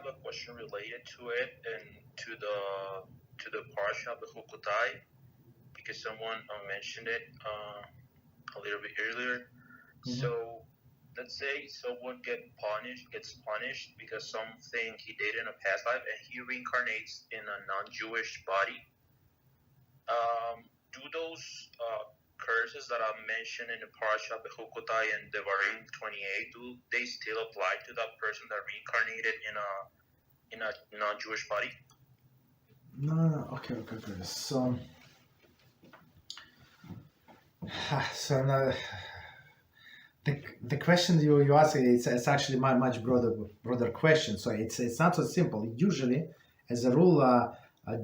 have a question related to it and to the parsha of the Hukutai, because someone mentioned it a little bit earlier. So let's say someone gets punished because something he did in a past life, and he reincarnates in a non-Jewish body. Do those curses that are mentioned in the parsha Bechukotai and Devarim 28, do they still apply to that person that reincarnated in a non-Jewish body? No. Okay. So now, the question you ask, it's actually a much broader question. So it's not so simple. Usually, as a rule,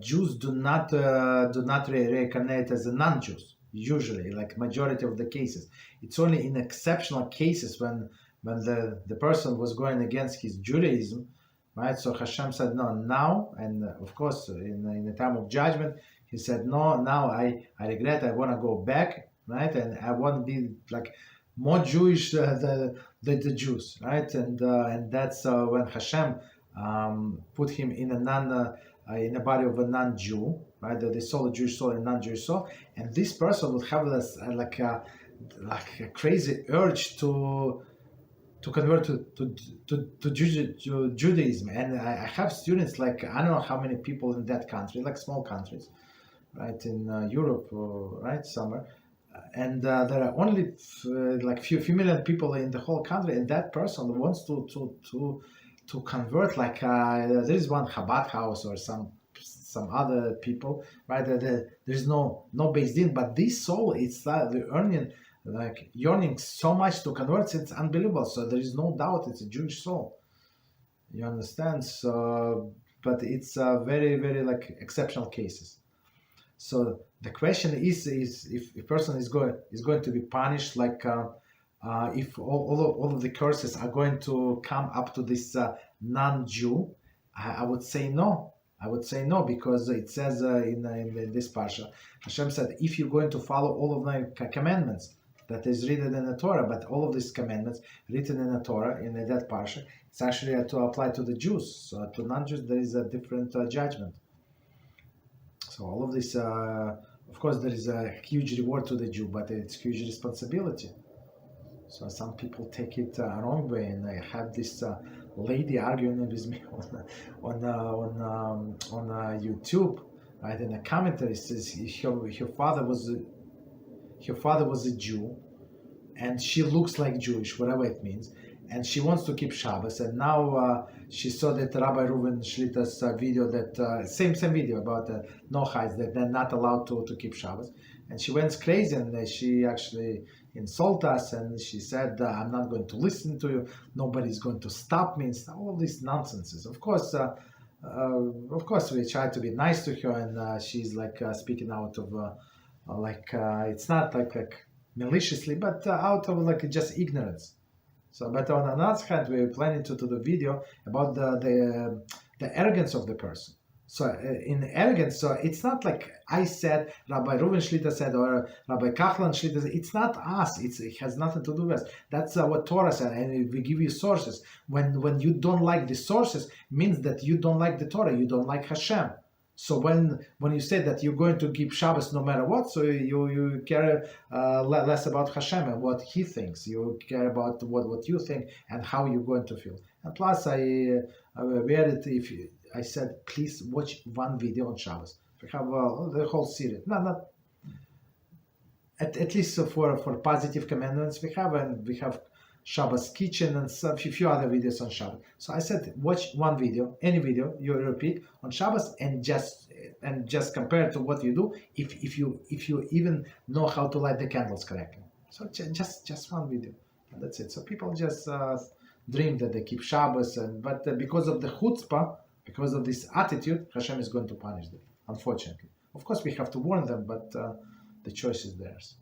Jews do not reincarnate as a non-Jews. Usually, like majority of the cases, it's only in exceptional cases when the person was going against his Judaism, right? So HaShem said no now, and of course in the time of judgment, he said no now. I regret. I want to go back, right? And I want to be like more Jewish than the Jews, right? And that's when HaShem put him in in the body of a non-Jew, right? The soul, a Jewish soul, and non-Jewish soul, and this person would have this like a crazy urge to convert to Judaism. And I have students, like I don't know how many people in that country, like small countries, right, in Europe, right, somewhere, and there are only like few million people in the whole country, and that person wants to convert. Like there is one Chabad house or some other people, right? There's no Beis Din, but this soul, it's the yearning so much to convert, it's unbelievable. So there is no doubt it's a Jewish soul. You understand? So, but it's very, very like exceptional cases. So the question is if a person is going to be punished, like if all of the curses are going to come up to this non-Jew, I would say no. I would say no, because it says in this parsha, Hashem said, if you're going to follow all of my commandments that is written in the Torah, but all of these commandments written in the Torah, in that parsha, it's actually to apply to the Jews. So to non-Jews, there is a different judgment. So all of this, of course, there is a huge reward to the Jew, but it's huge responsibility. So some people take it wrong way, and I have this lady arguing with me on YouTube, right? In a commentary, it says her father was a Jew, and she looks like Jewish, whatever it means, and she wants to keep Shabbos. And now she saw that Rabbi Reuven Shlita's video, that same video about no hides, that they're not allowed to keep Shabbos, and she went crazy, and she actually insulted us, and she said, I'm not going to listen to you, nobody's going to stop me, and all of these nonsenses. Of course, we try to be nice to her, and she's like speaking out of it's not like maliciously, but out of like just ignorance. So, but on another hand, we're planning to do the video about the arrogance of the person. So in arrogance, so it's not like I said, Rabbi Reuven Shlita said, or Rabbi Kachlan Shlita said. It's not us. It has nothing to do with us. That's what Torah said, and we give you sources. When you don't like the sources, means that you don't like the Torah, you don't like HaShem. So when you say that you're going to keep Shabbos no matter what, so you care less about HaShem and what He thinks. You care about what you think and how you're going to feel. And plus, I said, please watch one video on Shabbos. We have the whole series. Not at least for positive commandments we have, and we have Shabbos kitchen and a few other videos on Shabbos. So I said, watch one video, any video you repeat on Shabbos, and just compare to what you do if you even know how to light the candles correctly. So just one video, and that's it. So people just dream that they keep Shabbos, but because of the chutzpah, because of this attitude, Hashem is going to punish them, unfortunately. Of course, we have to warn them, but the choice is theirs.